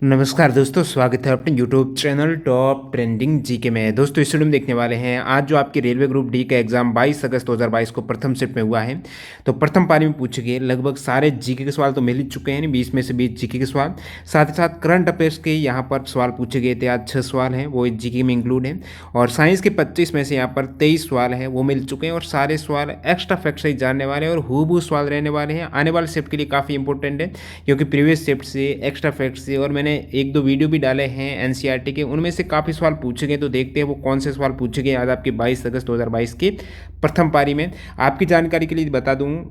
नमस्कार दोस्तों, स्वागत है अपने YouTube channel top trending GK में। दोस्तों इस वीडियो में देखने वाले हैं आज जो आपकी रेलवे ग्रुप डी का एग्जाम 22 अगस्त 2022 को प्रथम शिफ्ट में हुआ है। तो प्रथम पारी में पूछे गए लगभग सारे जीके के सवाल तो मिल ही चुके हैं, 20 में से 20 जीके के सवाल। साथ ही साथ करंट अफेयर्स के यहाँ पर सवाल पूछे गए थे, आज 6 सवाल हैं वो जीके में इंक्लूड हैं। और साइंस के 25 में से यहाँ पर 23 सवाल हैं वो मिल चुके हैं। और सारे सवाल एक्स्ट्रा फैक्ट से जानने वाले हैं और हूबहू सवाल रहने वाले हैं। आने वाले शिफ्ट के लिए काफ़ी इंपॉर्टेंट है क्योंकि प्रीवियस शिफ्ट से एक्स्ट्रा फैक्ट से और मैंने एक दो वीडियो भी डाले हैं एनसीईआरटी के, उनमें से काफ़ी सवाल पूछे गए। तो देखते हैं वो कौन से सवाल पूछे गए आज आपके 22 अगस्त 2022 की प्रथम पारी में। आपकी जानकारी के लिए बता दूं,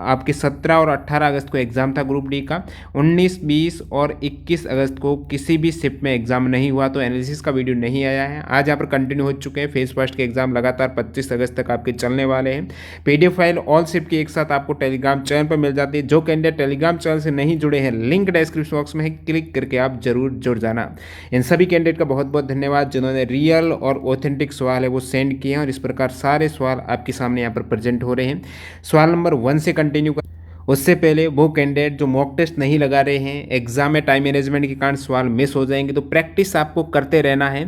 आपके 17 और 18 अगस्त को एग्ज़ाम था ग्रुप डी का। 19, 20 और 21 अगस्त को किसी भी शिफ्ट में एग्ज़ाम नहीं हुआ, तो एनालिसिस का वीडियो नहीं आया है। आज यहाँ पर कंटिन्यू हो चुके हैं। फेज फर्स्ट के एग्ज़ाम लगातार 25 अगस्त तक आपके चलने वाले हैं। पीडीएफ फाइल ऑल शिफ्ट की एक साथ आपको टेलीग्राम चैनल पर मिल जाती है। जो कैंडिडेट टेलीग्राम चैनल से नहीं जुड़े हैं, लिंक डिस्क्रिप्शन बॉक्स में है, क्लिक करके आप जरूर जुड़ जाना। इन सभी कैंडिडेट का बहुत बहुत धन्यवाद जिन्होंने रियल और ऑथेंटिक सवाल है वो सेंड किए हैं। और इस प्रकार सारे सवाल आपके सामने यहाँ पर प्रेजेंट हो रहे हैं। सवाल नंबर 1 से कंटिन्यू कर। उससे पहले वो कैंडिडेट जो मॉक टेस्ट नहीं लगा रहे हैं, एग्जाम में टाइम मैनेजमेंट के कारण सवाल मिस हो जाएंगे, तो प्रैक्टिस आपको करते रहना है।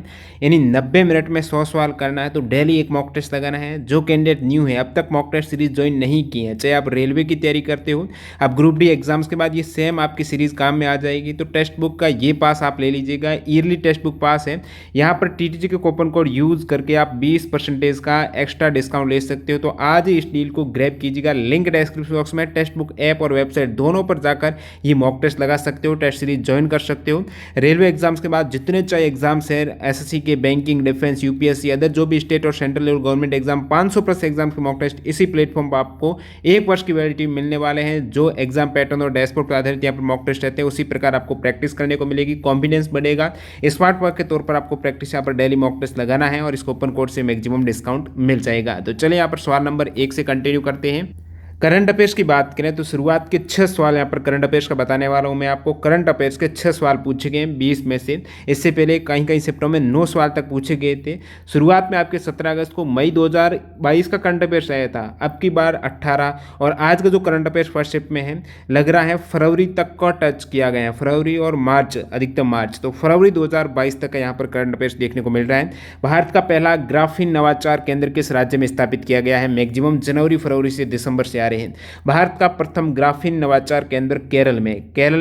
यानी 90 मिनट में 100 सवाल करना है, तो डेली एक मॉक टेस्ट लगाना है। जो कैंडिडेट न्यू है, अब तक मॉक टेस्ट सीरीज ज्वाइन नहीं की है, चाहे आप रेलवे की तैयारी करते हो, आप ग्रुप डी एग्जाम्स के बाद ये सेम आपकी सीरीज काम में आ जाएगी। तो टेक्स्ट बुक का ये पास आप ले लीजिएगा, ईयरली टेक्स्ट बुक पास है। यहाँ पर टीटीजी के कूपन कोड यूज करके आप 20% का एक्स्ट्रा डिस्काउंट ले सकते हो। तो आज ही इस डील को ग्रैब कीजिएगा। लिंक डिस्क्रिप्शन बॉक्स में टेक्स्ट बुक ऐप और वेबसाइट दोनों पर जाकर ये मॉक टेस्ट लगा सकते हो, टेस्ट सीरीज ज्वाइन कर सकते हो। रेलवे एग्जाम्स के बाद जितने चाहे एग्जाम्स है, एसएससी के, बैंकिंग, डिफेंस, यूपीएससी, अदर जो भी स्टेट और central level government exam, 500 plus exam के मॉक टेस्ट इसी प्लेटफॉर्म पर आपको 1 वर्ष की वैलिडिटी मिलने वाले हैं। जो एग्जाम पैटर्न और डैशबोर्ड पर आधारित यहाँ पर मॉक टेस्ट रहते हैं, उसी प्रकार आपको प्रैक्टिस करने को मिलेगी, कॉन्फिडेंस बढ़ेगा। स्मार्ट वर्क के तौर पर आपको प्रैक्टिस यहाँ पर डेली मॉक टेस्ट लगाना है और इस कूपन कोड से मैक्सिमम डिस्काउंट मिल जाएगा। तो चलिए यहाँ पर सवाल नंबर 1 से कंटिन्यू करते हैं। करंट अफेयर्स की बात करें तो शुरुआत के 6 सवाल यहाँ पर करंट अफेयर्स का बताने वाला हूँ मैं आपको। करंट अफेयर्स के 6 सवाल पूछे गए हैं 20 में से। इससे पहले कहीं कहीं शिफ्टों में 9 सवाल तक पूछे गए थे। शुरुआत में आपके 17 अगस्त को मई 2022 का करंट अफेयर्स आया था, अब की बार 18। और आज का जो करंट अफेयर्स फर्स्ट शिफ्ट में है, लग रहा है फरवरी तक का टच किया गया है, फरवरी और मार्च, अधिकतम मार्च। तो फरवरी 2022 तक का यहाँ पर करंट अफेयर्स देखने को मिल रहा है। भारत का पहला ग्राफीन नवाचार केंद्र किस राज्य में स्थापित किया गया है? मैक्सिमम जनवरी, फरवरी से दिसंबर से आ रहे हैं। भारत का प्रथम ग्राफीन नवाचार केंद्र केरल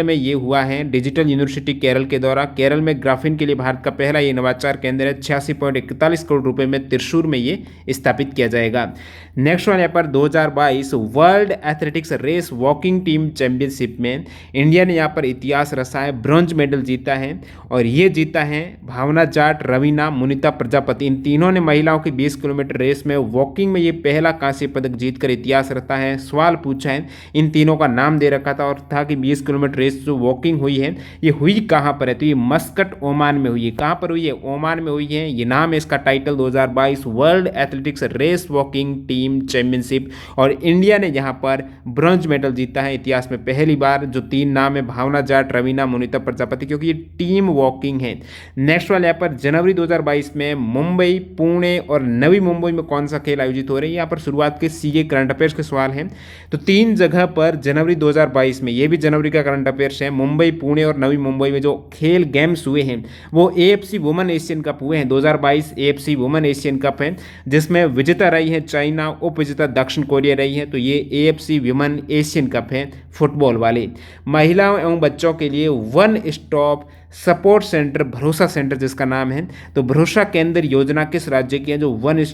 में ये हुआ है, डिजिटल यूनिवर्सिटी केरल के द्वारा। केरल में ग्राफीन के लिए भारत का पहला ये नवाचार केंद्र है। 86.41 करोड़ रुपए में त्रिशूर में ये स्थापित किया जाएगा। नेक्स्ट वन यहाँ पर 2022 world athletics race walking team championship में इंडिया ने यहाँ पर इतिहास रचा है, ब्रॉन्ज मेडल जीता है। और ये जीता है भावना जाट, रवीना, मुनिता प्रजापति। इन तीनों ने महिलाओं की 20 किलोमीटर रेस में वॉकिंग में ये पहला कांस्य पदक जीतकर इतिहास रचा है। सवाल पूछा है, इन तीनों का नाम दे रखा था और था कि 20 किलोमीटर रेस जो वॉकिंग हुई है ये हुई कहां पर है? तो ये मस्कट, ओमान में हुई है। कहां पर हुई है? ओमान में हुई है। ये नाम है इसका title 2022 world athletics race walking team championship. और इंडिया ने यहां पर ब्रॉन्ज मेडल जीता है इतिहास में पहली बार। जो 3 नाम है, भावना जाट, रवीना, मुनिता प्रजापति, क्योंकि ये टीम वॉकिंग है। नेक्स्ट वाले यहाँ पर जनवरी 2022 में मुंबई, पुणे और नवी मुंबई में कौन सा खेल आयोजित हो रहे हैं? यहाँ पर शुरुआत के सीए करंट अफेयर्स के सवाल हैं। तो 3 जगह पर जनवरी 2022 में, ये भी जनवरी का करंट अफेयर्स है, मुंबई, पुणे और नवी मुंबई में जो खेल गेम्स हुए हैं वो एएफसी वुमेन एशियन कप हुए हैं। 2022 एएफसी वुमेन एशियन कप है जिसमें विजेता रही है चाइना, उप विजेता दक्षिण कोरिया रही है। तो ये एएफसी वुमेन एशियन कप है फुटबॉल वाले। महिलाओं एवं बच्चों के लिए वन स्टॉप सपोर्ट सेंटर, भरोसा सेंटर जिसका नाम है, तो भरोसा केंद्र योजना किस राज्य की है? जो वन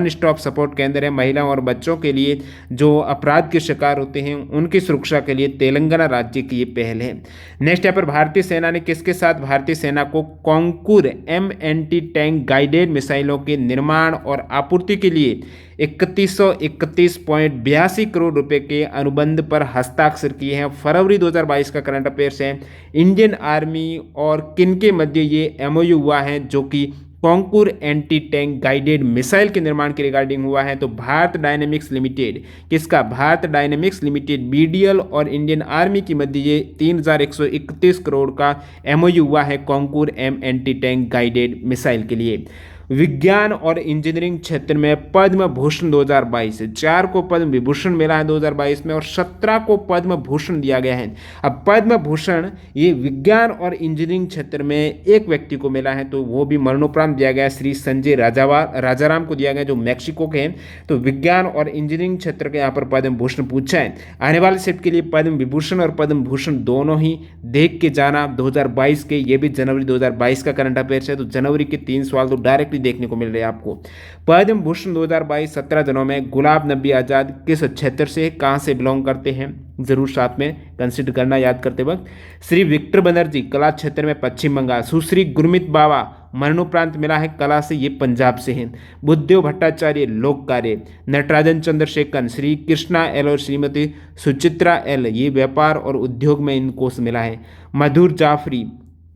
स्टॉप सपोर्ट केंद्र है महिलाओं और बच्चों के लिए जो अपराध के शिकार होते हैं उनकी सुरक्षा के लिए, तेलंगाना राज्य की ये पहल है। नेक्स्ट यहाँ पर भारतीय सेना ने किसके साथ भारतीय सेना को कॉन्कूर एमएनटी टैंक गाइडेड मिसाइलों के निर्माण और आपूर्ति के लिए 3131.82 करोड़ रुपए के अनुबंध पर हस्ताक्षर किए हैं? फरवरी 2022 का करंट अफेयर्स है। इंडियन आर्मी और किन के मध्य ये एमओयू हुआ है जो कि कॉन्कूर एंटी टैंक गाइडेड मिसाइल के निर्माण के रिगार्डिंग हुआ है? तो भारत डायनेमिक्स लिमिटेड, किसका? भारत डायनेमिक्स लिमिटेड, बीडीएल और इंडियन आर्मी की मध्य ये 3131 करोड़ का एमओयू हुआ है Konkurs M anti tank guided missile के लिए। विज्ञान और इंजीनियरिंग क्षेत्र में पद्म भूषण 2022 से 4 को पद्म विभूषण मिला है 2022 में और 17 को पद्म भूषण दिया गया है। अब पद्म भूषण ये विज्ञान और इंजीनियरिंग क्षेत्र में एक व्यक्ति को मिला है, तो वो भी मरणोपरांत दिया गया, श्री संजय राजाराम को दिया गया जो मैक्सिको के हैं। तो विज्ञान और इंजीनियरिंग क्षेत्र के यहाँ पर पद्म भूषण पूछा है। आने वाले शिफ्ट के लिए पद्म विभूषण और पद्म भूषण दोनों ही देख के जाना 2022 के, ये भी जनवरी 2022 का करंट अफेयर्स है। तो जनवरी के 3 सवाल तो डायरेक्टली देखने को मिल रहे हैं आपको। पद्म भूषण 2022 17 जनों में गुलाब नबी आज़ाद किस क्षेत्र से, कहाँ से बिलोंग करते हैं, जरूर साथ में कंसिडर करना याद करते वक्त। श्री विक्टर बनर्जी कला क्षेत्र में पश्चिम बंगाल। सुश्री गुरमीत बाबा मरणोपरांत मिला है कला से, ये पंजाब से हैं। बुद्धदेव भट्टाचार्य लोक कार्य। नटराजन चंद्रशेखर, श्री कृष्णा एल और श्रीमती सुचित्रा एल, ये व्यापार और उद्योग में इनको मिला है। मधुर जाफरी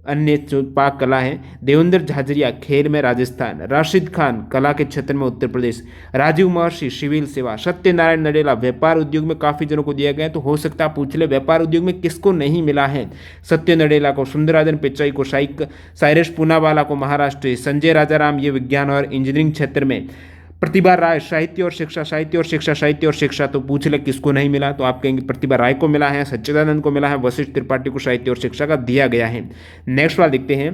अन्य जो पाक कला है। देवेंद्र झाझरिया खेल में राजस्थान। राशिद खान कला के क्षेत्र में उत्तर प्रदेश। राजीव महर्षि सिविल सेवा। सत्यनारायण नडेला व्यापार उद्योग में काफ़ी जनों को दिया गया है, तो हो सकता है पूछ ले व्यापार उद्योग में किसको नहीं मिला है। सत्य नडेला को, सुंदराजन पिचाई को, साइरस पूनावाला को महाराष्ट्र, संजय राजाराम ये विज्ञान और इंजीनियरिंग क्षेत्र में। प्रतिभा राय साहित्य और शिक्षा, साहित्य और शिक्षा, साहित्य और शिक्षा, तो पूछ ले किसको नहीं मिला, तो आप कहेंगे प्रतिभा राय को मिला है, सच्चिदानंद को मिला है, वशिष्ठ त्रिपाठी को साहित्य और शिक्षा का दिया गया है। नेक्स्ट सवाल देखते हैं।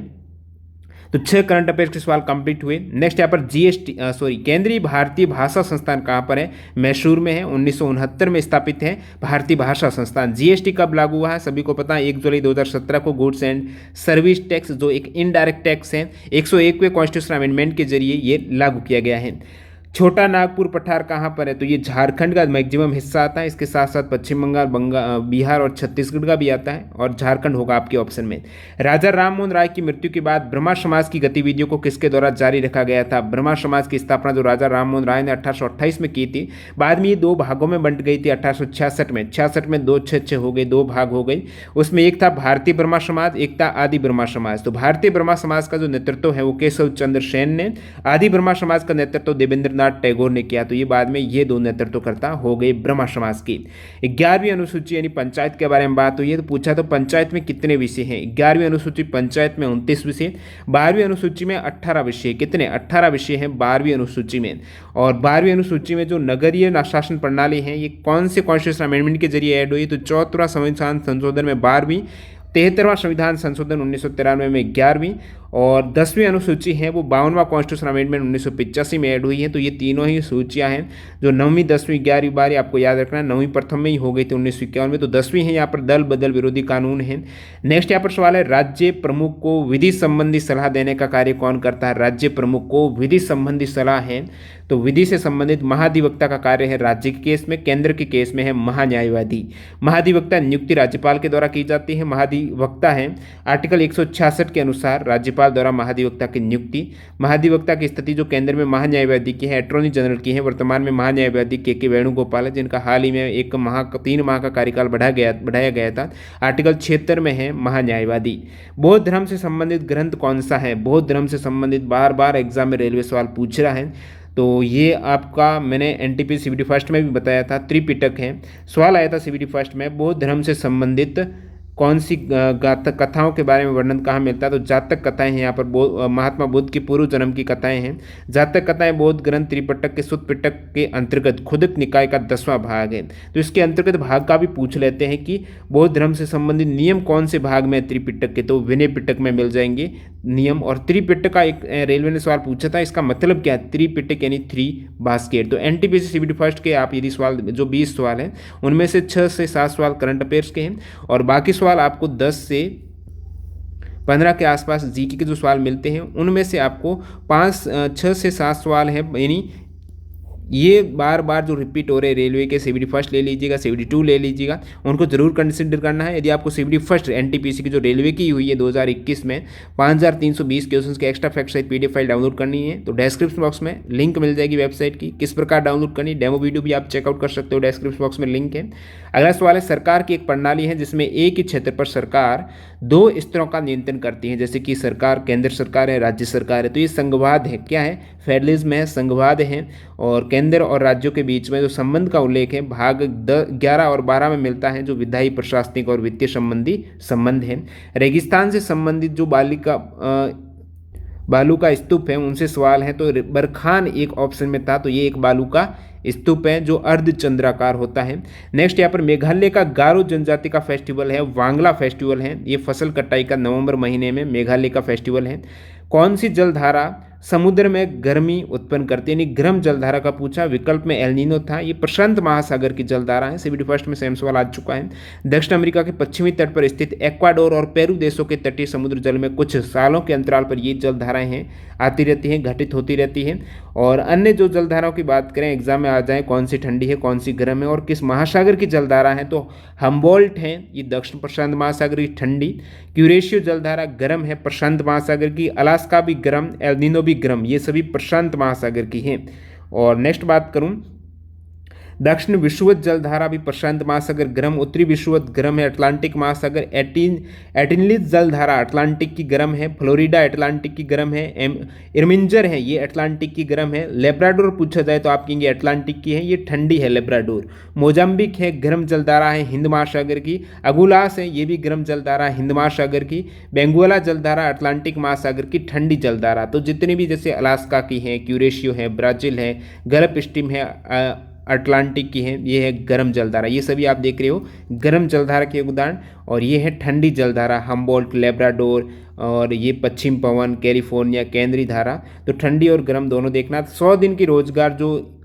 तो 6 करंट अफेयर्स के सवाल कंप्लीट हुए। नेक्स्ट यहाँ पर केंद्रीय भारतीय भाषा संस्थान कहाँ पर है, मैसूर में है, 1969 में स्थापित है भारतीय भाषा संस्थान। जीएसटी कब लागू हुआ है, सभी को पता है 1 जुलाई 2017 को। गुड्स एंड सर्विस टैक्स जो एक इनडायरेक्ट टैक्स है 101वें कॉन्स्टिट्यूशन अमेंडमेंट के जरिए ये लागू किया गया है। छोटा नागपुर पठार कहाँ पर है, तो ये झारखंड का मैक्सिमम हिस्सा आता है, इसके साथ साथ पश्चिम बंगाल, बिहार और छत्तीसगढ़ का भी आता है, और झारखंड होगा आपके ऑप्शन में। राजा राममोहन राय की मृत्यु के बाद ब्रह्मा समाज की गतिविधियों को किसके द्वारा जारी रखा गया था। ब्रह्मा समाज की स्थापना जो राजा राममोहन राय ने 1828 में की थी, बाद में ये 2 भागों में बंट गई थी 1866 में। 66 में 2 हो गई, 2 भाग हो गई। उसमें एक था भारतीय ब्रह्मा समाज, एक था आदि ब्रह्मा समाज। तो भारतीय ब्रह्मा समाज का जो नेतृत्व है वो केशव चंद्र सेन ने, आदि ब्रह्मा समाज का नेतृत्व देवेंद्र टैगोर ने किया। तो ये बाद में ये 2 नेतृत्वकर्ता हो गए ब्रह्मा समाज की। 11वीं अनुसूची यानी पंचायत के बारे में बात हुई है, तो पूछा तो पंचायत में कितने विषय हैं। 11वीं अनुसूची पंचायत में 29 विषय, 12वीं अनुसूची में 18 विषय। कितने, 18 विषय हैं 12वीं अनुसूची में। और 12वीं अनुसूची में जो नगरीय शासन प्रणाली है ये कौन से कॉन्स्टिट्यूशन अमेंडमेंट के जरिए ऐड हुई, तो 74वां संविधान संशोधन में 12वीं, 73वां संविधान संशोधन 1993 में 11वीं, और 10वीं अनुसूची है वो 52वां कॉन्स्टिट्यूशन अमेंडमेंट 1985 में ऐड हुई है। तो ये तीनों ही सूचियां हैं जो 9वीं, 10वीं, 11वीं 12वीं आपको याद रखना है। 9वीं प्रथम में ही हो गई थी 1951 में, तो 10वीं है यहाँ पर दल बदल विरोधी कानून है। नेक्स्ट यहाँ पर सवाल है, राज्य प्रमुख को विधि संबंधी सलाह देने का कार्य कौन करता है। राज्य प्रमुख को विधि संबंधी सलाह है, तो विधि से संबंधित महाधिवक्ता का कार्य है राज्य के केस में। केंद्र के केस में है महान्यायवादी। महाधिवक्ता नियुक्ति राज्यपाल के द्वारा की जाती है। महाधिवक्ता है आर्टिकल 166 के अनुसार राज्यपाल द्वारा महाधिवक्ता की नियुक्ति। महाधिवक्ता की स्थिति जो केंद्र में महान्यायवादी की है, अटॉर्नी जनरल की है। वर्तमान में महान्यायवादी के वेणुगोपाल है, जिनका हाल ही में 3 माह का कार्यकाल बढ़ाया गया था। आर्टिकल 76 में है महान्यायवादी। बौद्ध धर्म से संबंधित ग्रंथ कौन सा है। बौद्ध धर्म से संबंधित बार बार एग्जाम में रेलवे सवाल पूछ रहा है, तो ये आपका मैंने एनटीपी सीबीटी फर्स्ट में भी बताया था, त्रिपिटक है। सवाल आया था सीबीटी फर्स्ट में, बौद्ध धर्म से संबंधित कौन सी कथाओं के बारे में वर्णन कहाँ मिलता है, तो जातक कथाएं हैं। यहाँ पर महात्मा बुद्ध की पूर्व जन्म की कथाएं हैं। जातक कथाएं बौद्ध ग्रंथ त्रिपिटक के सुत्त पिटक के अंतर्गत खुदक निकाय का 10वां भाग है। तो इसके अंतर्गत भाग का भी पूछ लेते हैं कि बौद्ध धर्म से संबंधित नियम कौन से भाग में त्रिपिटक के, तो विनय पिटक में मिल जाएंगे नियम। और त्रिपिटक का एक रेलवे ने सवाल पूछा था, इसका मतलब क्या है, त्रिपिटक यानी 3 बास्केट। तो एनटीपीसी सीबीटी फर्स्ट के आप यदि सवाल जो 20 सवाल हैं उनमें से 6 से 7 सवाल करंट अफेयर्स के हैं, और बाकी सवाल आपको 10 से 15 के आसपास जीके के जो सवाल मिलते हैं उनमें से आपको 6 से 7 सवाल हैं, यानी ये बार बार जो रिपीट हो रहे हैं रेलवे के, सीबीटी फर्स्ट ले लीजिएगा, सीबीटी 2 ले लीजिएगा, उनको जरूर कंसिडर करना है। यदि आपको सीबीटी फर्स्ट एनटीपीसी की जो रेलवे की हुई है 2021 में 5320 क्वेश्चन के एक्स्ट्रा फैक्ट सहित पीडीएफ फाइल डाउनलोड करनी है, तो डिस्क्रिप्शन बॉक्स में लिंक मिल जाएगी वेबसाइट की, किस प्रकार डाउनलोड करनी, डेमो वीडियो भी आप चेकआउट कर सकते हो, डिस्क्रिप्शन बॉक्स में लिंक है। अगला सवाल है, सरकार की एक प्रणाली है जिसमें एक ही क्षेत्र पर सरकार 2 स्तरों का नियंत्रण करती है, जैसे कि सरकार, केंद्र सरकार है, राज्य सरकार है। तो ये संघवाद है, क्या है, फेडरलिज्म है, संघवाद है। और केंद्र और राज्यों के बीच में जो संबंध का उल्लेख है भाग 11 और 12 में मिलता है, जो विधायी, प्रशासनिक और वित्तीय संबंधी संबंध है। रेगिस्तान से संबंधित जो बालू का स्तूप है, उनसे सवाल है। तो बरखान एक ऑप्शन में था, तो ये एक बालू का स्तूप है जो अर्धचंद्राकार होता है। नेक्स्ट यहाँ पर मेघालय का गारो जनजाति का फेस्टिवल है वांगला फेस्टिवल है। ये फसल कटाई का नवंबर महीने में मेघालय का फेस्टिवल है। कौन सी जलधारा समुद्र में गर्मी उत्पन्न करती है, यानी गर्म जलधारा का पूछा। विकल्प में एल नीनो था। ये प्रशांत महासागर की जलधारा है। सीबीटी फर्स्ट में सेम सवाल आ चुका है। दक्षिण अमेरिका के पश्चिमी तट पर स्थित एक्वाडोर और पेरू देशों के तटीय समुद्र जल में कुछ सालों के अंतराल पर ये जलधाराएं हैं आती रहती हैं, घटित होती रहती हैं। और अन्य जो जलधाराओं की बात करें, एग्जाम में आ जाए कौन सी ठंडी है कौन सी गर्म है और किस महासागर की जलधारा है, तो हम्बोल्ट है ये दक्षिण प्रशांत महासागर की ठंडी। क्यूरेशियो जलधारा गर्म है प्रशांत महासागर की। अलास्का भी गर्म, एल नीनो भी गर्म, ये सभी प्रशांत महासागर की हैं। और नेक्स्ट बात करूं, दक्षिण विषुवत जलधारा भी प्रशांत महासागर गर्म, उत्तरी विषुवत गर्म है अटलांटिक महासागर। एटिनलिस जलधारा अटलांटिक की गर्म है। फ्लोरिडा अटलांटिक की गर्म है। इर्मिंजर है ये अटलांटिक की गर्म है। लेब्राडोर पूछा जाए तो आप कहेंगे अटलांटिक की है, ये ठंडी है लेब्राडोर। मोजाम्बिक है गर्म जलधारा है हिंद महासागर की। अगुलास है ये भी गर्म जलधारा है हिंद महासागर की। बेंगुएला जलधारा अटलांटिक महासागर की ठंडी जलधारा। तो जितनी भी जैसे अलास्का की है, क्यूरेशियो है, ब्राज़ील है, गल्फ स्ट्रीम है, अटलांटिक की है, ये है गर्म जलधारा। ये सभी आप देख रहे हो गर्म जलधारा के उदाहरण। और ये है ठंडी जलधारा हम्बोल्ट, लेब्राडोर, और ये पश्चिम पवन, कैलिफोर्निया, केंद्रीय धारा। तो ठंडी और गर्म दोनों देखना। 100 दिन की रोजगार जो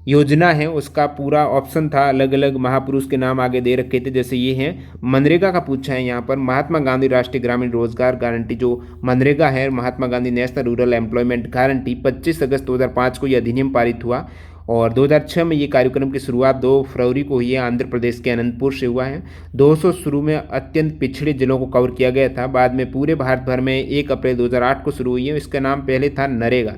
योजना है उसका पूरा ऑप्शन था, अलग अलग महापुरुष के नाम आगे दे रखे थे। जैसे ये है मनरेगा का पूछा है यहाँ पर। महात्मा गांधी राष्ट्रीय ग्रामीण रोजगार गारंटी जो मनरेगा है, Mahatma Gandhi national rural employment guarantee, 25 अगस्त 2005 को यह अधिनियम पारित हुआ। और 2006 में ये कार्यक्रम की शुरुआत 2 फरवरी को हुई है। आंध्र प्रदेश के अनंतपुर से हुआ है। 200 शुरू में अत्यंत पिछड़े जिलों को कवर किया गया था, बाद में पूरे भारत भर में 1 अप्रैल 2008 को शुरू हुई है। इसका नाम पहले था नरेगा।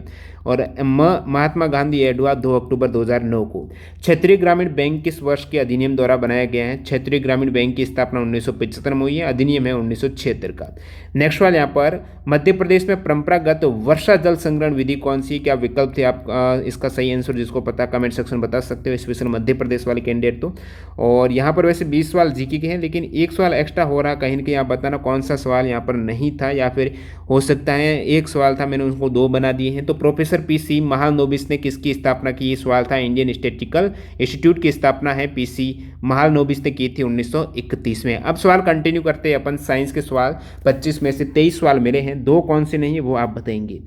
और महात्मा गांधी ऐड हुआ 2 अक्टूबर 2009 को। क्षेत्रीय ग्रामीण बैंक किस वर्ष के अधिनियम द्वारा बनाया गया है? क्षेत्रीय ग्रामीण बैंक की स्थापना 1975 में हुई है, अधिनियम है 1976 का। नेक्स्ट वाला यहाँ पर मध्य प्रदेश में परंपरागत वर्षा जल संग्रहण विधि कौन सी? क्या विकल्प थे? आप इसका सही आंसर जिसको पता कमेंट सेक्शन बता सकते हो, स्पेशल मध्य प्रदेश वाले कैंडिडेट तो। और यहाँ पर वैसे 20 सवाल जीके के हैं, लेकिन एक सवाल एक्स्ट्रा हो रहा, कहीं ना कहीं आप बताना कौन सा सवाल यहाँ पर नहीं था, या फिर हो सकता है एक सवाल था मैंने उसको 2 बना दिए हैं। तो प्रोफेसर पीसी महालनोबिस ने किसकी स्थापना की? ये सवाल था। इंडियन स्टैटिस्टिकल इंस्टीट्यूट की स्थापना है पीसी महालनोबिस ने की थी 1931 में। अब सवाल कंटिन्यू करते हैं अपन साइंस के सवाल। 25 में से 23 सवाल मेरे हैं, 2 कौन से नहीं है वो आप बताएंगे।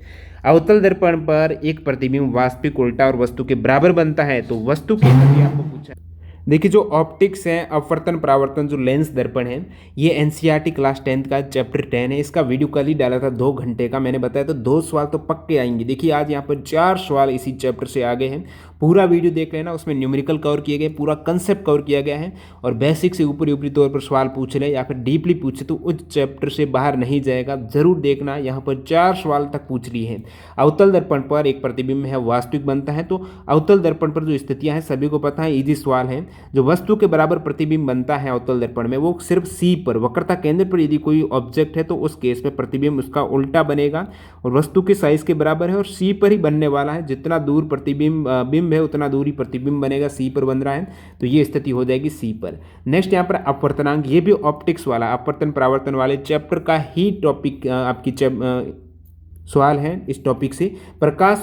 अवतल दर्पण पर एक प्रतिबिंब वास्तविक, उल्टा और वस्तु के बराबर बनता है, तो वस्तु के लिए आपको पूछा। देखिए जो ऑप्टिक्स है, अपवर्तन परावर्तन, जो लेंस दर्पण है, ये एनसीईआरटी क्लास 10 का चैप्टर 10 है। इसका वीडियो कल ही डाला था 2 घंटे का, मैंने बताया तो 2 सवाल तो पक्के आएंगे। देखिए आज यहाँ पर 4 सवाल इसी चैप्टर से आ गए हैं। पूरा वीडियो देख लेना, उसमें न्यूमेरिकल कवर किए गए, पूरा कंसेप्ट कवर किया गया है। और बेसिक से ऊपरी ऊपरी तौर पर सवाल पूछ रहे या फिर डीपली पूछे तो उस चैप्टर से बाहर नहीं जाएगा, जरूर देखना। यहाँ पर 4 सवाल तक पूछ लिए हैं। अवतल दर्पण पर एक प्रतिबिंब है वास्तविक बनता है, तो अवतल दर्पण पर जो स्थितियाँ हैं सभी को पता है, ईजी सवाल है। जो वस्तु के बराबर प्रतिबिंब बनता है अवतल दर्पण में, वो सिर्फ सी पर, वक्रता केंद्र पर यदि कोई ऑब्जेक्ट है तो उस केस में प्रतिबिंब उसका उल्टा बनेगा। और वस्तु के साइज के बराबर है और सी पर ही बनने वाला है, जितना दूर प्रतिबिंब बिंब है उतना दूर ही प्रतिबिंब बनेगा। सी पर बन रहा है तो ये स्थिति हो जाएगी सी पर। नेक्स्ट यहाँ पर अपवर्तनांक, ये भी ऑप्टिक्स वाला, अपवर्तन परावर्तन वाले चैप्टर का ही टॉपिक आपकी सवाल है। इस टॉपिक से प्रकाश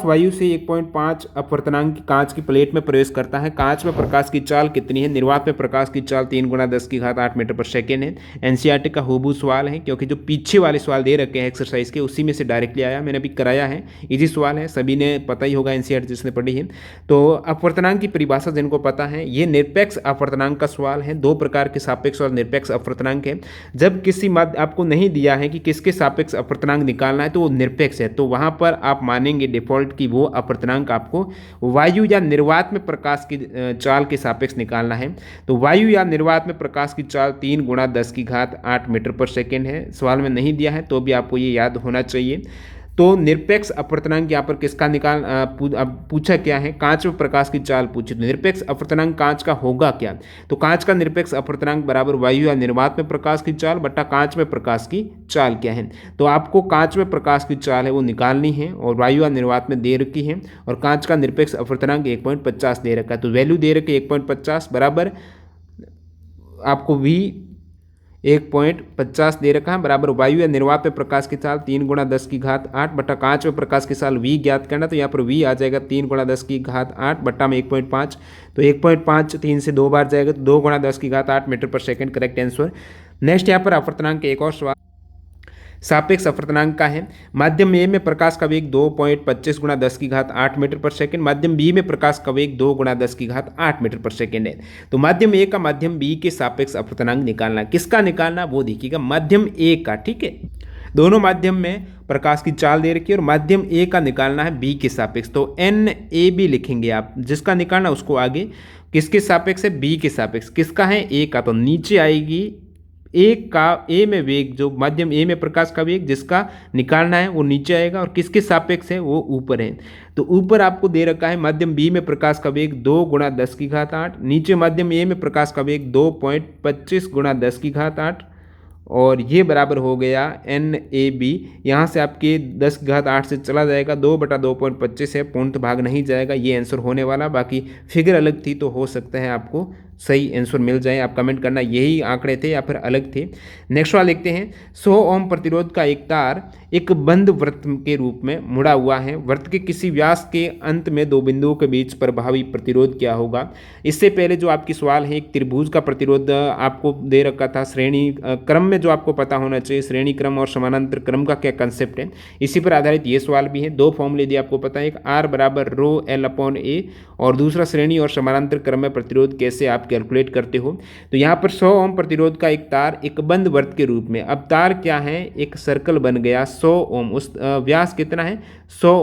वायु से 1.5 अपवर्तनांक कांच की प्लेट में प्रवेश करता है। कांच में प्रकाश की चाल कितनी है? निर्वात में प्रकाश की चाल 3 × 10⁸ मीटर पर सेकेंड है। एनसीईआरटी का हूबहू सवाल है, क्योंकि जो पीछे वाले सवाल दे रखे हैं एक्सरसाइज के उसी में से डायरेक्टली आया, मैंने अभी कराया है। इजी सवाल है, सभी ने पता ही होगा एनसीईआरटी जिसने पढ़ी है। तो अपवर्तनांक की परिभाषा जिनको पता है, ये निरपेक्ष अपवर्तनांक का सवाल है। 2 प्रकार के सापेक्ष और निरपेक्ष अपवर्तनांक है। जब किसी माध्य आपको नहीं दिया है कि किसके सापेक्ष अपवर्तनांक निकालना है तो वो निरपेक्ष है, तो वहाँ पर आप मानेंगे डिफॉल्ट की वो अपवर्तनांक आपको वायु या निर्वात में प्रकाश की चाल के सापेक्ष निकालना है। तो वायु या निर्वात में प्रकाश की चाल 3 × 10⁸ मीटर पर सेकेंड है। सवाल में नहीं दिया है तो भी आपको ये याद होना चाहिए। तो निरपेक्ष अपवर्तनांक यहाँ पर किसका अब पूछा क्या है? कांच में प्रकाश की चाल पूछी, तो निरपेक्ष अपवर्तनांक कांच का होगा क्या? तो कांच का निरपेक्ष अपवर्तनांक बराबर वायु या निर्वात में प्रकाश की चाल बटा कांच में प्रकाश की चाल क्या है? तो आपको कांच में प्रकाश की चाल है वो निकालनी है, और वायु या निर्वात में दे रखी है, और कांच का निरपेक्ष अपवर्तनांक 1.50 दे रखा है। तो वैल्यू दे रखी 1.50 बराबर आपको V 1.50 दे रखा है बराबर वायु या निर्वात में प्रकाश की चाल 3 गुणा 10 की घात 8 बटा कांच में प्रकाश की चाल v ज्ञात करना। तो यहाँ पर v आ जाएगा 3 गुणा 10 की घात 8 बट्टा में 1.5। तो 1.5 3 से 2 बार जाएगा तो 2 गुणा 10 की घात 8 मीटर पर सेकंड करेक्ट आंसर। नेक्स्ट यहाँ पर अपवर्तनांक के एक और सवाल सापेक्ष अपवर्तनांक का है। माध्यम ए में प्रकाश का वेग 2.25 गुणा 10 की घात 8 मीटर पर सेकंड, माध्यम बी में प्रकाश का वेग 2 गुणा 10 की घात 8 मीटर पर सेकंड है। तो माध्यम ए का माध्यम बी के सापेक्ष अपवर्तनांक निकालना, किसका निकालना वो देखिएगा, माध्यम ए का। ठीक है, दोनों माध्यम में प्रकाश की चाल दे रखी है और माध्यम ए का निकालना है बी के सापेक्ष। तो एन ए बी लिखेंगे आप, जिसका निकालना उसको आगे किसके सापेक्ष है, बी के सापेक्ष। किसका है, ए का, तो नीचे आएगी एक का, ए में वेग जो माध्यम ए में प्रकाश का वेग जिसका निकालना है वो नीचे आएगा और किसके सापेक्ष है वो ऊपर है। तो ऊपर आपको दे रखा है माध्यम बी में प्रकाश का वेग 2 गुणा 10 की घात 8, नीचे माध्यम ए में प्रकाश का वेग 2.25 गुणा 10 की घात 8 और ये बराबर हो गया एन ए बी। यहाँ से आपके 10 की घात 8 से चला जाएगा, 2 बटा 2.25 है, पूर्णतः भाग नहीं जाएगा, ये आंसर होने वाला। बाकी फिगर अलग थी तो हो सकता है आपको सही आंसर मिल जाए, आप कमेंट करना यही आंकड़े थे या फिर अलग थे। नेक्स्ट वाला देखते हैं, 100 ओम प्रतिरोध का एक तार एक बंद वृत्त के रूप में मुड़ा हुआ है, वृत्त के किसी व्यास के अंत में दो बिंदुओं के बीच प्रभावी प्रतिरोध क्या होगा। इससे पहले जो आपकी सवाल है, एक त्रिभुज का प्रतिरोध आपको दे रखा था श्रेणी क्रम में, जो आपको पता होना चाहिए श्रेणी क्रम और समानांतर क्रम का क्या कंसेप्ट है, इसी पर आधारित ये सवाल भी है। दो फॉर्मूले दिए आपको पता है, एक R बराबर रो L अपॉन A और दूसरा श्रेणी और समानांतर क्रम में प्रतिरोध कैसे आप कैलकुलेट करते हो। तो यहाँ पर 100 ओम प्रतिरोध का एक तार एक बंद वृत्त के रूप में, अब तार क्या है, एक सर्कल बन गया 100 ओम, उस व्यास कितना है 100,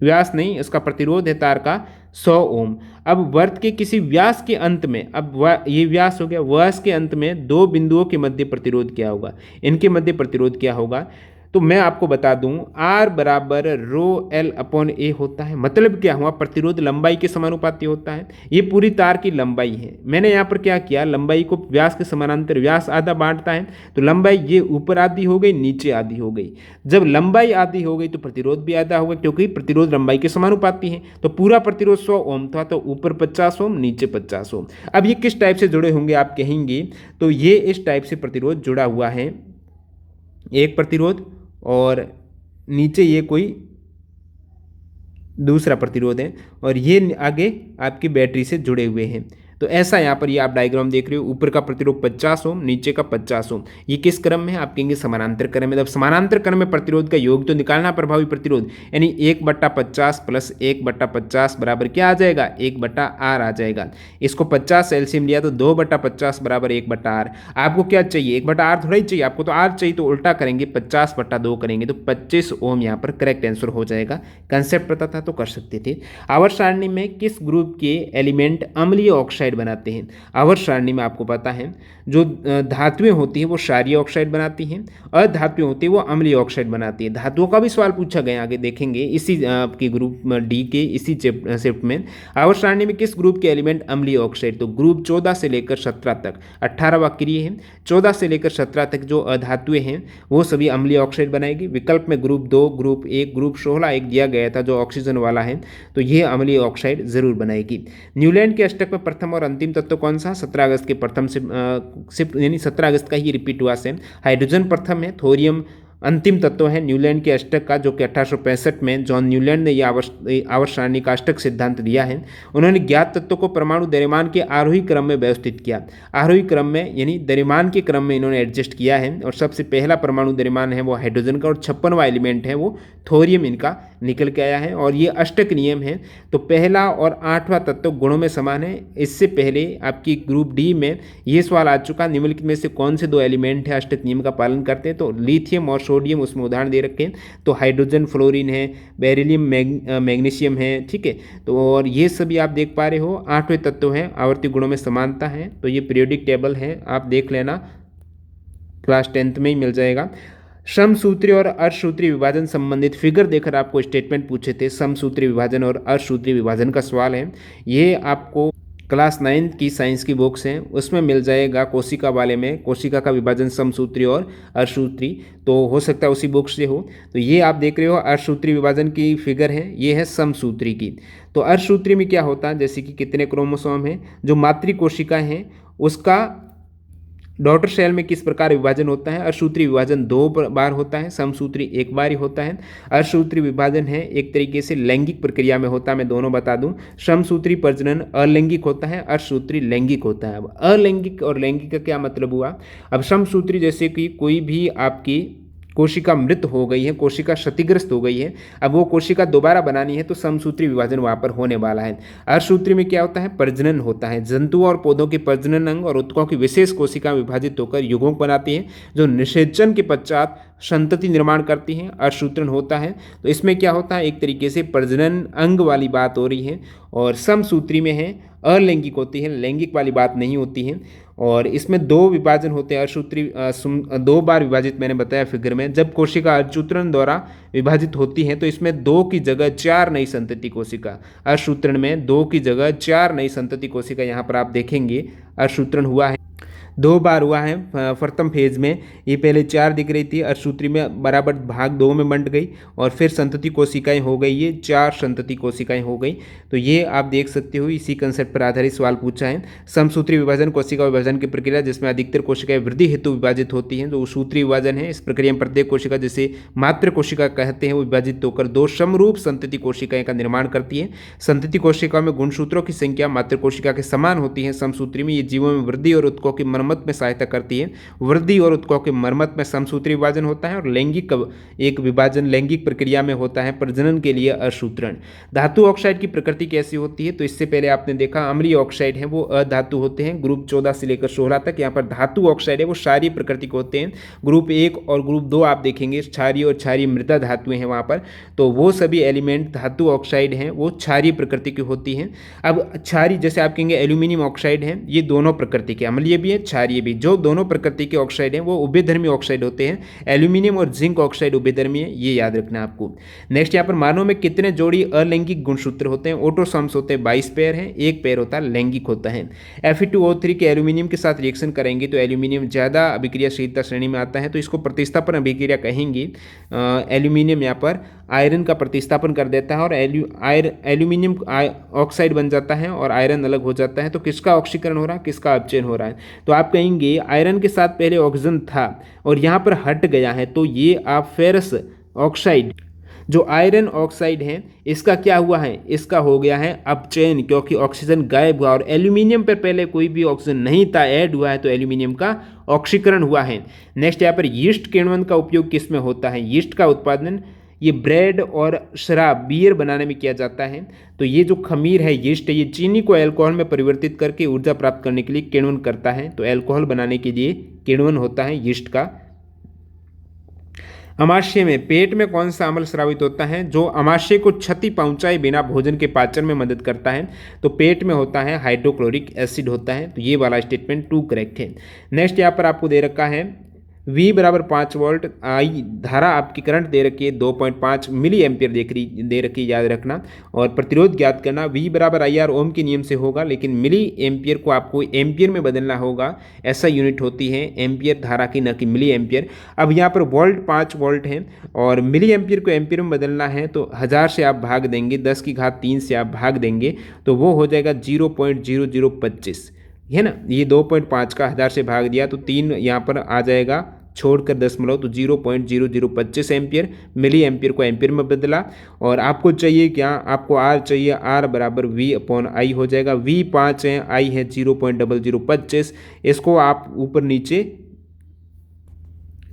व्यास नहीं उसका प्रतिरोध है तार का 100 ओम। अब वृत्त के किसी व्यास के अंत में, अब ये व्यास हो गया, व्यास के अंत में दो बिंदुओं के मध्य प्रतिरोध क्या होगा, इनके मध्य प्रतिरोध क्या होगा। तो मैं आपको बता दूं R बराबर रो L अपॉन A होता है, मतलब क्या हुआ, प्रतिरोध लंबाई के समानुपाती होता है। ये पूरी तार की लंबाई है, मैंने यहाँ पर क्या किया, लंबाई को व्यास के समानांतर, व्यास आधा बांटता है तो लंबाई ये ऊपर आधी हो गई नीचे आधी हो गई। जब लंबाई आधी हो गई तो प्रतिरोध भी आधा होगा, क्योंकि प्रतिरोध लंबाई के समानुपाती है। तो पूरा प्रतिरोध 100 ओम था, तो ऊपर 50 ओम नीचे 50 ओम। अब ये किस टाइप से जुड़े होंगे आप कहेंगे, तो ये इस टाइप से प्रतिरोध जुड़ा हुआ है, एक प्रतिरोध और नीचे ये कोई दूसरा प्रतिरोध है और ये आगे आपकी बैटरी से जुड़े हुए हैं। तो ऐसा यहाँ पर ये आप डायग्राम देख रहे हो, ऊपर का प्रतिरोध 50 ओम नीचे का 50 ओम। ये किस क्रम में है, आप कहेंगे समानांतर क्रम में। जब समानांतर क्रम में प्रतिरोध का योग तो निकालना प्रभावी प्रतिरोध, यानी 1/50 प्लस 1/50 बराबर क्या आ जाएगा, 1/R आ जाएगा। इसको 50 एलसीएम लिया तो 2/50 बराबर 1/R। आपको क्या चाहिए, 1/R थोड़ा ही चाहिए, आपको तो R चाहिए, तो उल्टा करेंगे 50/2 करेंगे तो 25 ओम यहाँ पर करेक्ट आंसर हो जाएगा। कंसेप्ट पता था तो कर सकते थे। आवर्त सारणी में किस ग्रुप के एलिमेंट अम्लीय ऑक्साइड बनाते हैं। आवर्त सारणी में आपको पता है जो धातुएं होती हैं वो क्षारीय ऑक्साइड बनाती हैं, अधातुएं होती हैं वो अम्लीय ऑक्साइड बनाती हैं। धातुओं का भी सवाल पूछा गया, आगे देखेंगे इसी आपके ग्रुप डी के इसी शिफ्ट में। आवर्त सारणी में किस ग्रुप के एलिमेंट अम्लीय ऑक्साइड, तो ग्रुप 14 से लेकर 17 तक 18 क्रिय है, 14 से लेकर 17 तक जो अधातुएं हैं वो सभी अम्लीय ऑक्साइड बनाएगी। विकल्प में ग्रुप 2, ग्रुप 1, ग्रुप 16 एक दिया गया था जो ऑक्सीजन वाला है, तो ये अम्लीय ऑक्साइड जरूर बनाएगी। न्यूलैंड के अष्टक में प्रथम और अंतिम तत्व कौन सा, 17 अगस्त के प्रथम शिफ्ट यानी 17 अगस्त का ही रिपीट हुआ से। हाइड्रोजन प्रथम है, थोरियम अंतिम तत्व है न्यूलैंड के अष्टक का, जो कि 1865 में जॉन न्यूलैंड ने यह आवर्त सारणी का अष्टक सिद्धांत दिया है। उन्होंने ज्ञात तत्वों को परमाणु द्रव्यमान के आरोही क्रम में व्यवस्थित किया, आरोही क्रम में यानी द्रव्यमान के क्रम में इन्होंने एडजस्ट किया है। और सबसे पहला परमाणु द्रव्यमान है वो हाइड्रोजन का और 56वां एलिमेंट है वो थोरियम इनका निकल के आया है। और ये अष्टक नियम है, तो पहला और 8वां तत्व गुणों में समान है। इससे पहले आपकी ग्रुप डी में ये सवाल आ चुका, निम्नलिखित में से कौन से दो एलिमेंट है अष्टक नियम का पालन करते हैं, तो लिथियम और सोडियम उसमें उदाहरण दे रखे हैं। तो हाइड्रोजन फ्लोरीन है, बेरिलियम मैग्नीशियम है, ठीक है। तो और ये सभी आप देख पा रहे हो 8वें तत्व हैं, आवर्ती गुणों में समानता है। तो ये पीरियोडिक टेबल है, आप देख लेना, क्लास 10th में ही मिल जाएगा। समसूत्री और अर्धसूत्री विभाजन संबंधित फिगर देकर आपको स्टेटमेंट पूछे थे। समसूत्री विभाजन और अर्धसूत्री विभाजन का सवाल है, ये आपको क्लास 9th की साइंस की बुक्स हैं उसमें मिल जाएगा। कोशिका वाले में कोशिका का विभाजन समसूत्री और अर्धसूत्री, तो हो सकता है उसी बुक से हो। तो ये आप देख रहे हो अर्धसूत्री विभाजन की फिगर है, ये है समसूत्री की। तो अर्धसूत्री में क्या होता है, जैसे कि कितने क्रोमोसोम हैं, जो मातृ कोशिका हैं उसका डॉटर सेल में किस प्रकार विभाजन होता है? अर्धसूत्री विभाजन 2 बार होता है, समसूत्री 1 बार ही होता है। अर्धसूत्री विभाजन है एक तरीके से लैंगिक प्रक्रिया में होता है, मैं दोनों बता दूं। समसूत्री प्रजनन अलैंगिक होता है, अर्धसूत्री लैंगिक होता है। अब अलैंगिक और लैंगिक का क्या मतलब हुआ? अब समसूत्री जैसे कि कोई भी आपकी कोशिका मृत हो गई है, कोशिका क्षतिग्रस्त हो गई है, अब वो कोशिका दोबारा बनानी है तो समसूत्री विभाजन वहाँ पर होने वाला है। अर्धसूत्री में क्या होता है? प्रजनन होता है। जंतुओं और पौधों के प्रजनन अंग और उत्तकों की विशेष कोशिका विभाजित होकर युग्मक बनाती है, जो निषेचन के पश्चात संतति निर्माण करती हैं, अर्धसूत्रण होता है। तो इसमें क्या होता है? एक तरीके से प्रजनन अंग वाली बात हो रही है, और समसूत्री में है अलैंगिक होती है, लैंगिक वाली बात नहीं होती है। और इसमें 2 विभाजन होते हैं। अर्धसूत्री 2 बार विभाजित मैंने बताया फिगर में। जब कोशिका अर्धसूत्रण द्वारा विभाजित होती है तो इसमें 2 की जगह 4 नई संतति कोशिका, अर्धसूत्रण में 2 की जगह 4 नई संतति कोशिका यहाँ पर आप देखेंगे अर्धसूत्रण हुआ है, 2 बार हुआ है। प्रथम फेज में ये पहले 4 दिख रही थी, अर्धसूत्री में बराबर भाग 2 में बंट गई और फिर संतति कोशिकाएं हो गई, ये 4 संतति कोशिकाएं हो गई। तो ये आप देख सकते हो, इसी कंसेप्ट पर आधारित सवाल पूछा है। समसूत्री विभाजन कोशिका विभाजन की प्रक्रिया जिसमें अधिकतर कोशिकाएं वृद्धि हेतु विभाजित होती हैं, जो सूत्री विभाजन है। इस प्रक्रिया में प्रत्येक कोशिका जिसे मातृ कोशिका कहते हैं वो विभाजित होकर 2 समरूप संतति कोशिकाएं का निर्माण करती है। संतति कोशिकाओं में गुणसूत्रों की संख्या मातृ कोशिका के समान होती है। समसूत्री में ये जीवों में वृद्धि और उत्कों की मरम्मत में सहायता करती है। वृद्धि और उत्कों के मरम्मत में समसूत्री विभाजन होता है, और लैंगिक एक विभाजन लैंगिक प्रक्रिया में होता है, प्रजनन के लिए अर्धसूत्रण। धातु ऑक्साइड की प्रकृति कैसी होती है? तो इससे पहले आपने देखा अम्लीय ऑक्साइड है वो अधातु होते हैं, ग्रुप 14 से लेकर 16 तक। यहाँ पर धातु ऑक्साइड है वो क्षारीय प्रकृति के होते हैं। ग्रुप 1 और ग्रुप 2 आप देखेंगे क्षारीय और क्षारीय मृदा धातुएं हैं वहाँ पर, तो वो सभी एलिमेंट धातु ऑक्साइड हैं वो क्षारीय प्रकृति की होती हैं। अब क्षारीय जैसे आप कहेंगे एल्यूमिनियम ऑक्साइड है, ये दोनों प्रकृति के, अम्लीय भी है क्षारीय भी। जो दोनों प्रकृति के ऑक्साइड हैं वो उभयधर्मी ऑक्साइड होते हैं। एल्यूमिनियम और जिंक ऑक्साइड उभयधर्मी है, ये याद रखना आपको। नेक्स्ट यहाँ पर मानव में कितने जोड़ी अलैंगिक गुणसूत्र होते हैं? ऑटोसोम्स होते हैं 22 पेयर हैं, 1 पेयर होता है लैंगिक होता है। Fe2O3 के एल्यूमिनियम के साथ रिएक्शन करेंगे तो एल्यूमिनियम ज़्यादा अभिक्रियाशीलता श्रेणी में आता है, तो इसको प्रतिस्थापन अभिक्रिया कहेंगे। एल्यूमिनियम यहाँ पर आयरन का प्रतिस्थापन कर देता है और एल्यूमिनियम ऑक्साइड बन जाता है और आयरन अलग हो जाता है। तो किसका ऑक्सीकरण हो रहा है, किसका अपचयन हो रहा है? तो आप कहेंगे आयरन के साथ पहले ऑक्सीजन था और यहाँ पर हट गया है, तो ये आप फेरस ऑक्साइड जो आयरन ऑक्साइड है इसका क्या हुआ है? इसका हो गया है अपचयन, क्योंकि ऑक्सीजन गायब हुआ। और एल्यूमिनियम पर पहले कोई भी ऑक्सीजन नहीं था, ऐड हुआ है, तो एल्यूमिनियम का ऑक्सीकरण हुआ है। नेक्स्ट यहाँ पर यीस्ट किण्वन का उपयोग किस में होता है? यीस्ट का उत्पादन ये ब्रेड और शराब बियर बनाने में किया जाता है। तो ये जो खमीर है यीस्ट है, ये चीनी को अल्कोहल में परिवर्तित करके ऊर्जा प्राप्त करने के लिए किण्वन करता है। तो अल्कोहल बनाने के लिए किण्वन होता है यीस्ट का। अमाशय में पेट में कौन सा अम्ल स्रावित होता है जो अमाशय को क्षति पहुंचाए बिना भोजन के पाचन में मदद करता है? तो पेट में होता है हाइड्रोक्लोरिक एसिड होता है। तो ये वाला स्टेटमेंट 2 करेक्ट है। नेक्स्ट यहाँ पर आपको दे रखा है V बराबर 5 वोल्ट, आई धारा आपकी करंट दे रखी है 2.5 मिली एम्पियर दे रखी है, याद रखना। और प्रतिरोध ज्ञात करना, V बराबर IR ओम के नियम से होगा, लेकिन मिली एम्पियर को आपको एम्पियर में बदलना होगा। ऐसा यूनिट होती है एम्पियर धारा की, न कि मिली एम्पियर। अब यहाँ पर वोल्ट 5 वोल्ट है और मिली एम्पियर को एम्पियर में बदलना है, तो 1000 से आप भाग देंगे, 10 की घात 3 से आप भाग देंगे, तो वो हो जाएगा 0.0025 है ना। ये 2.5 का 1000 से भाग दिया तो 3 यहाँ पर आ जाएगा छोड़कर दशमलव, तो 0.0025 एम्पियर। मिली एम्पियर को एम्पियर में बदला। और आपको चाहिए क्या? आपको R चाहिए, R बराबर V/I हो जाएगा। V 5 है, I है 0.0025। इसको आप ऊपर नीचे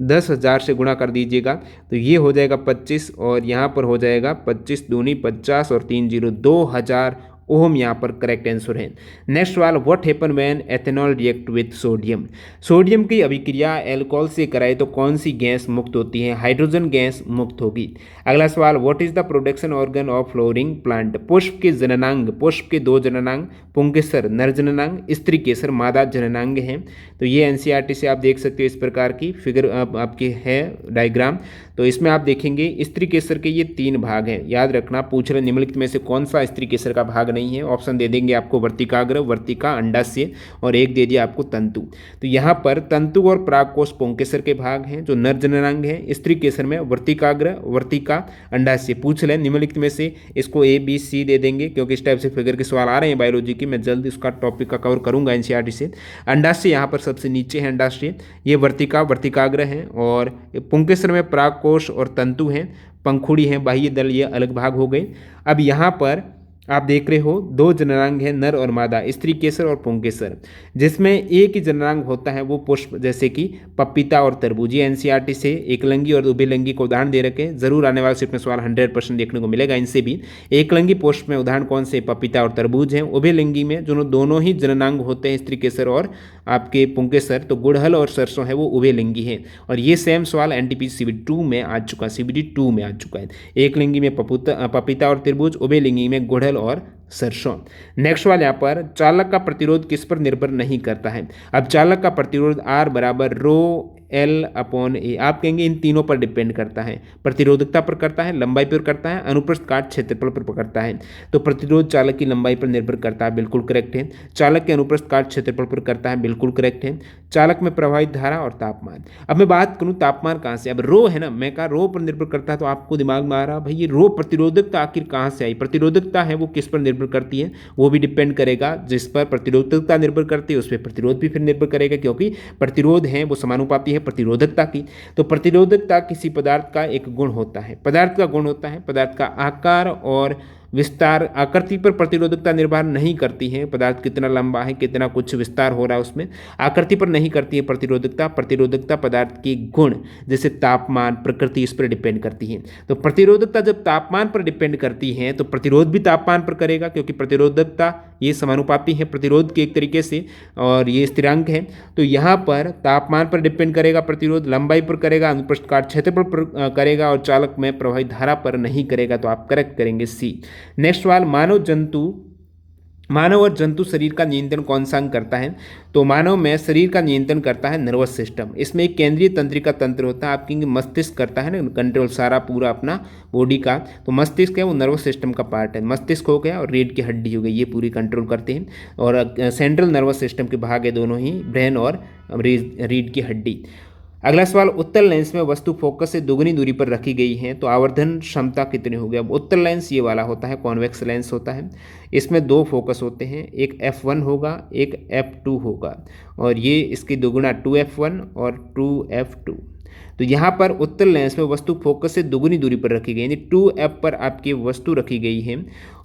10,000 से गुणा कर दीजिएगा, तो ये हो जाएगा 25 और यहाँ पर हो जाएगा 25 दूनी 50 और 3 0 2000 ओम यहाँ पर करेक्ट आंसर है। नेक्स्ट सवाल, what happen when ethanol react with sodium? Sodium की अभिक्रिया अल्कोहल से कराए तो कौन सी गैस मुक्त होती है? हाइड्रोजन गैस मुक्त होगी। अगला सवाल, what is the production organ of flowering plant? पुष्प के जननांग, पुष्प के 2 जननांग, पुंकेसर नर जननांग, स्त्री केसर मादा जननांग हैं। तो ये NCERT से आप देख सकते हो, इस प्रकार की फिगर आपकी है डायग्राम। तो इसमें आप देखेंगे स्त्री केसर के ये 3 भाग हैं, याद रखना। पूछ रहे निम्नलिखित में से कौन सा स्त्री केसर का भाग नहीं है। ऑप्शन दे देंगे आपको वर्तिकाग्र, वर्तिका, अंडाशय और एक दे दिया आपको तंतु। तो यहाँ पर तंतु और परागकोश पुंकेसर के भाग हैं जो नर जननांग है। स्त्री केसर में वर्तिकाग्र, वर्तिका, अंडाशय। पूछ लें निम्नलिखित में से, इसको ए बी सी दे देंगे क्योंकि इस टाइप से फिगर के सवाल आ रहे हैं बायोलॉजी की। मैं जल्द उसका टॉपिक का कवर करूंगा एनसीईआरटी से। अंडाशय यहाँ पर सबसे नीचे है अंडाशय, ये वर्तिका, वर्तिकाग्र है और पुंकेसर में परागकोश और तंतु हैं, पंखुड़ी है, बाह्य दल, ये अलग भाग हो गए। अब यहाँ पर आप देख रहे हो 2 जननांग है, नर और मादा, स्त्री केसर और पुंकेसर, जिसमें एक ही जननांग होता है वो पुष्प, जैसे कि पपीता और तरबूज। ये एनसीईआरटी से एकलिंगी और उभयलिंगी को उदाहरण दे रखे हैं, जरूर आने वाले शिफ्ट में सवाल 100% देखने को मिलेगा इनसे भी। एकलिंगी पुष्प में उदाहरण कौन से, पपीता और तरबूज हैं। उभयलिंगी में दोनों ही जननांग होते हैं, स्त्री केसर और आपके पुंकेसर, तो गुड़हल और सरसों है वो उभयलिंगी है। और ये सेम सवाल एनटीपीसी सीबीटी 2 में आ चुका है, सीबीटी 2 में आ चुका है। एकलिंगी में पपीता और तरबूज, उभयलिंगी में गुड़हल और सरसों। नेक्स्ट वाले यहाँ पर चालक का प्रतिरोध किस पर निर्भर नहीं करता है। अब चालक का प्रतिरोध R बराबर रो L अपॉन ए, आप कहेंगे इन तीनों पर डिपेंड करता है। प्रतिरोधकता पर करता है, लंबाई पर करता है, अनुप्रस्थ काट क्षेत्रफल पर करता है। तो प्रतिरोध चालक की लंबाई पर निर्भर करता है, बिल्कुल करेक्ट है। चालक के अनुप्रस्थ काट क्षेत्रफल पर करता है, बिल्कुल करेक्ट है। चालक में प्रवाहित धारा और तापमान। अब मैं बात करूं तापमान कहाँ से, अब रो है ना, मैं कहा रो पर निर्भर करता है, तो आपको दिमाग में आ रहा भाई ये रो प्रतिरोधकता आखिर कहाँ से आई। प्रतिरोधकता है वो किस पर निर्भर करती है, वो भी डिपेंड करेगा। जिस पर प्रतिरोधकता निर्भर करती है उस पर प्रतिरोध भी फिर निर्भर करेगा, क्योंकि प्रतिरोध है वो समानुपाती है प्रतिरोधकता की। तो प्रतिरोधकता किसी पदार्थ का एक गुण होता है, पदार्थ का गुण होता है, पदार्थ का आकार और विस्तार। आकृति पर प्रतिरोधकता निर्भर नहीं करती है, पदार्थ कितना लंबा है, कितना कुछ विस्तार हो रहा है उसमें, आकृति पर नहीं करती है प्रतिरोधकता। प्रतिरोधकता पदार्थ के गुण जैसे तापमान, प्रकृति, इस पर डिपेंड करती है। तो प्रतिरोधकता जब तापमान पर डिपेंड करती है तो प्रतिरोध भी तापमान पर करेगा, क्योंकि प्रतिरोधकता ये समानुपाती है प्रतिरोध के एक तरीके से, और ये स्थिरांक है। तो यहाँ पर तापमान पर डिपेंड करेगा प्रतिरोध, लंबाई पर करेगा, अनुप्रस्थ काट क्षेत्रफल पर करेगा, और चालक में प्रवाहित धारा पर नहीं करेगा। तो आप करेक्ट करेंगे सी। नेक्स्ट सवाल, मानव और जंतु शरीर का नियंत्रण कौन सा अंग करता है। तो मानव में शरीर का नियंत्रण करता है नर्वस सिस्टम। इसमें एक केंद्रीय तंत्रिका तंत्र होता है, आपकी मस्तिष्क करता है ना कंट्रोल सारा पूरा अपना बॉडी का। तो मस्तिष्क है वो नर्वस सिस्टम का पार्ट है, मस्तिष्क हो गया और रीढ़ की हड्डी हो गई, ये पूरी कंट्रोल करते हैं। और सेंट्रल नर्वस सिस्टम के भाग है दोनों ही, ब्रेन और रीढ़ की हड्डी। अगला सवाल, उत्तल लेंस में वस्तु फोकस से दुगनी दूरी पर रखी गई है तो आवर्धन क्षमता कितनी होगी। अब उत्तल लेंस ये वाला होता है, कॉन्वेक्स लेंस होता है। इसमें 2 फोकस होते हैं, एक f1 होगा, एक f2 होगा, और ये इसकी दुगुना 2f1 और 2f2। तो यहाँ पर उत्तल लेंस में वस्तु फोकस से दुगुनी दूरी पर रखी गई, यानी 2f पर आपकी वस्तु रखी गई है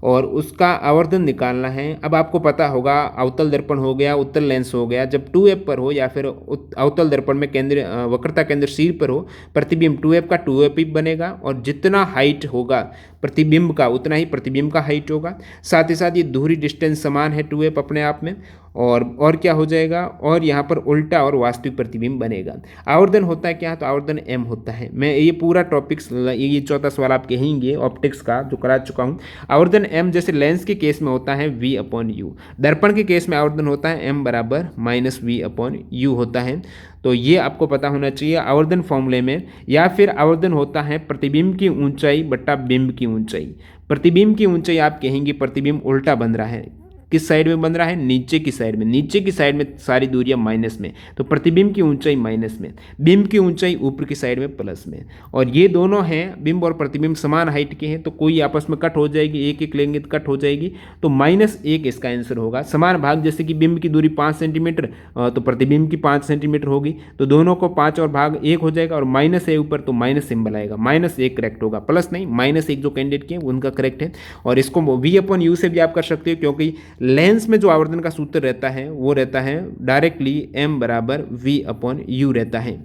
और उसका आवर्धन निकालना है। अब आपको पता होगा अवतल दर्पण हो गया, उत्तल लेंस हो गया, जब 2f पर हो या फिर अवतल दर्पण में केंद्र वक्रता केंद्र शीर्ष पर हो, प्रतिबिंब 2f का 2f ही बनेगा, और जितना हाइट होगा प्रतिबिंब का उतना ही प्रतिबिंब का हाइट होगा। साथ ही साथ ये दूरी डिस्टेंस समान है 2f अपने आप में, और क्या हो जाएगा, और यहाँ पर उल्टा और वास्तविक प्रतिबिंब बनेगा। आवर्धन होता है क्या, तो आवर्धन m होता है। मैं ये पूरा टॉपिक्स, ये चौथा सवाल आप कहेंगे ऑप्टिक्स का जो करा चुका हूँ। आवर्धन m जैसे लेंस के केस में होता है v/u, दर्पण के केस में आवर्धन होता है m बराबर -v/u होता है। तो ये आपको पता होना चाहिए आवर्धन फॉर्मूले में। या फिर आवर्धन होता है प्रतिबिंब की ऊंचाई बटा बिंब की ऊंचाई। प्रतिबिंब की ऊंचाई आप कहेंगे प्रतिबिंब उल्टा बन रहा है, किस साइड में बन रहा है, नीचे की साइड में, नीचे की साइड में सारी दूरियां माइनस में, तो प्रतिबिंब की ऊंचाई माइनस में, बिंब की ऊंचाई ऊपर की साइड में प्लस में। और ये दोनों हैं, बिंब और प्रतिबिंब समान हाइट के हैं, तो कोई आपस में कट हो जाएगी, एक एक लेंगे तो कट हो जाएगी, तो -1 इसका आंसर होगा। समान भाग, जैसे कि बिंब की दूरी 5 सेंटीमीटर तो प्रतिबिंब की 5 सेंटीमीटर होगी, तो दोनों को 5 और भाग 1 हो जाएगा, और माइनस है ऊपर तो माइनस सिंबल आएगा, -1 करेक्ट होगा, प्लस नहीं, -1 जो कैंडिडेट किए उनका करेक्ट है। और इसको v/u से भी आप कर सकते हो, क्योंकि लेंस में जो आवर्धन का सूत्र रहता है वो रहता है डायरेक्टली m बराबर v/u रहता है।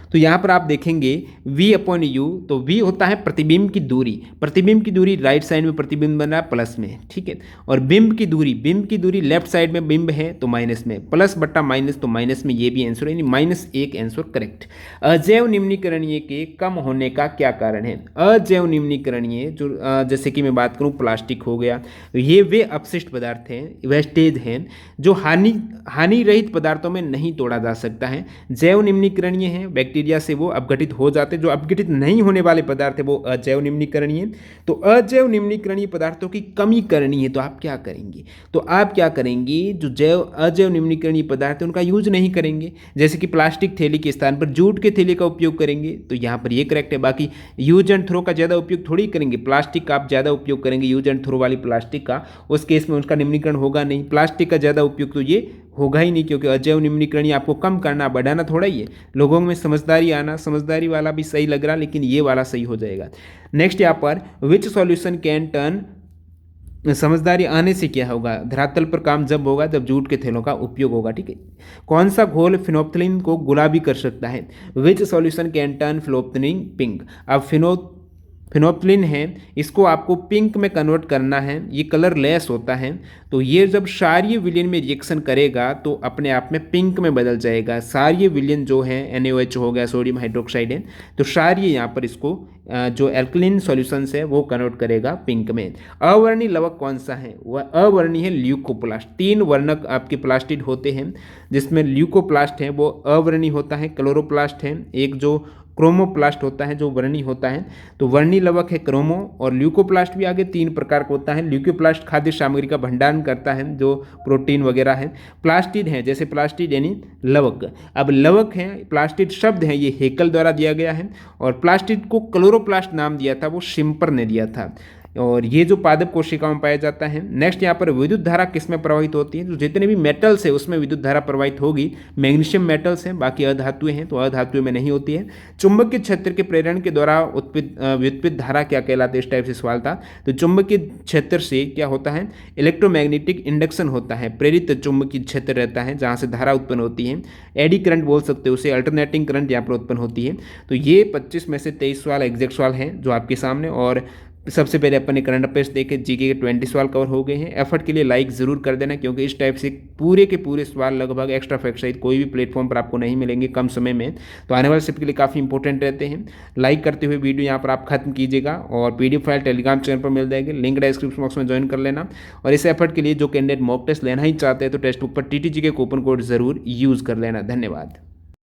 तो यहाँ पर आप देखेंगे v/u, तो v होता है प्रतिबिंब की दूरी, प्रतिबिंब की दूरी राइट साइड में प्रतिबिंब बन रहा है प्लस में, ठीक है, और बिंब की दूरी लेफ्ट साइड में बिंब है तो माइनस में, प्लस बट्टा माइनस तो माइनस में, ये भी आंसर है, -1 आंसर करेक्ट। अजैव निम्नीकरणीय के कम होने का क्या कारण है। अजैव निम्नीकरणीय जो जैसे कि मैं बात करूँ प्लास्टिक हो गया, ये वे अपशिष्ट पदार्थ हैं, वेस्टेज हैं जो हानि रहित पदार्थों में नहीं तोड़ा जा सकता है। जैव निम्नीकरणीय है, बैक्टीरिया प्रक्रिया से वो अपघटित हो जाते हैं। जो अपघटित नहीं होने वाले पदार्थ है वो अजैव निम्नीकरणीय। तो अजैव निम्नीकरणीय पदार्थों की कमी करनी है तो आप क्या करेंगे? तो आप क्या करेंगे, जो अजैव निम्नीकरणीय पदार्थ है उनका यूज नहीं करेंगे। जैसे कि प्लास्टिक थैली के स्थान पर जूट के थैली का उपयोग करेंगे, तो यहाँ पर ये करेक्ट है। बाकी यूज एंड थ्रो का ज़्यादा उपयोग थोड़ी करेंगे, प्लास्टिक का आप ज़्यादा उपयोग करेंगे यूज एंड थ्रो वाली प्लास्टिक का, उस केस में उसका निम्नीकरण होगा नहीं। प्लास्टिक का ज़्यादा उपयोग तो ये होगा ही नहीं, क्योंकि अजैव निम्नीकरणीय आपको कम करना बढ़ाना थोड़ा ही है। लोगों में समझदारी आना, समझदारी वाला भी सही लग रहा, लेकिन ये वाला सही हो जाएगा। नेक्स्ट यहाँ पर विच सॉल्यूशन कैन टर्न, समझदारी आने से क्या होगा, धरातल पर काम जब होगा जब जूट के थैलों का उपयोग होगा। ठीक है, कौन सा घोल फिनोप्थलीन को गुलाबी कर सकता है? Which solution can turn phenolphthalein pink. अब फिनोप्थलीन है, इसको आपको पिंक में कन्वर्ट करना है, ये कलर लेस होता है, तो ये जब क्षारीय विलयन में रिएक्शन करेगा तो अपने आप में पिंक में बदल जाएगा। क्षारीय विलयन जो है NaOH हो गया, सोडियम हाइड्रोक्साइड है, तो क्षारीय यहाँ पर इसको जो एल्कलिन सॉल्यूशंस है वो कन्वर्ट करेगा पिंक में। अवर्णी लवक कौन सा है? वह अवर्णी है ल्यूकोप्लास्ट। 3 वर्णक आपके प्लास्टिड होते हैं, जिसमें ल्यूकोप्लास्ट है वो अवर्णी होता है, क्लोरोप्लास्ट है, एक जो क्रोमोप्लास्ट होता है जो वर्णी होता है। तो वर्णी लवक है क्रोमो, और ल्यूकोप्लास्ट भी आगे 3 प्रकार का होता है। ल्यूकोप्लास्ट खाद्य सामग्री का भंडारण करता है, जो प्रोटीन वगैरह है। प्लास्टिड है, जैसे प्लास्टिड यानी लवक। अब लवक है, प्लास्टिड शब्द है ये हेकल द्वारा दिया गया है, और प्लास्टिड को क्लोरोप्लास्ट नाम दिया था वो शिम्पर ने दिया था, और ये जो पादप कोशिकाओं में पाया जाता है। नेक्स्ट यहाँ पर विद्युत धारा किस में प्रवाहित होती है? तो जितने भी मेटल्स है उसमें विद्युत धारा प्रवाहित होगी। मैग्नीशियम मेटल्स हैं, बाकी अधातुएं हैं तो अधातुएं में नहीं होती है। चुंबकीय क्षेत्र के प्रेरण के द्वारा व्युत्पन्न धारा क्या कहलाती है? इस टाइप से सवाल था। तो चुंबकीय क्षेत्र से क्या होता है? इलेक्ट्रोमैग्नेटिक इंडक्शन होता है, प्रेरित चुंबकीय क्षेत्र रहता है जहाँ से धारा उत्पन्न होती है। एडी करंट बोल सकते हो उसे, अल्टरनेटिंग करंट यहाँ पर उत्पन्न होती है। तो ये 25 में से 23 सवाल एग्जैक्ट सवाल हैं जो आपके सामने। और सबसे पहले अपन ने करंट अफेयर्स देखे, जीके के 20 सवाल कवर हो गए हैं। एफर्ट के लिए लाइक ज़रूर कर देना, क्योंकि इस टाइप से पूरे के पूरे सवाल लगभग एक्स्ट्रा फैक्ट सहित कोई भी प्लेटफॉर्म पर आपको नहीं मिलेंगे कम समय में, तो आने वाले शिफ्ट के लिए काफ़ी इंपॉर्टेंट रहते हैं। लाइक करते हुए वीडियो यहाँ पर आप खत्म कीजिएगा, और PDF फाइल टेलीग्राम चैनल पर मिल जाएगी, लिंक डिस्क्रिप्शन बॉक्स में ज्वाइन कर लेना। और इस एफर्ट के लिए जो कैंडिडेट मॉक टेस्ट लेना ही चाहते हैं तो टेक्स्ट बुक पर TTG के कूपन कोड ज़रूर यूज़ कर लेना। धन्यवाद।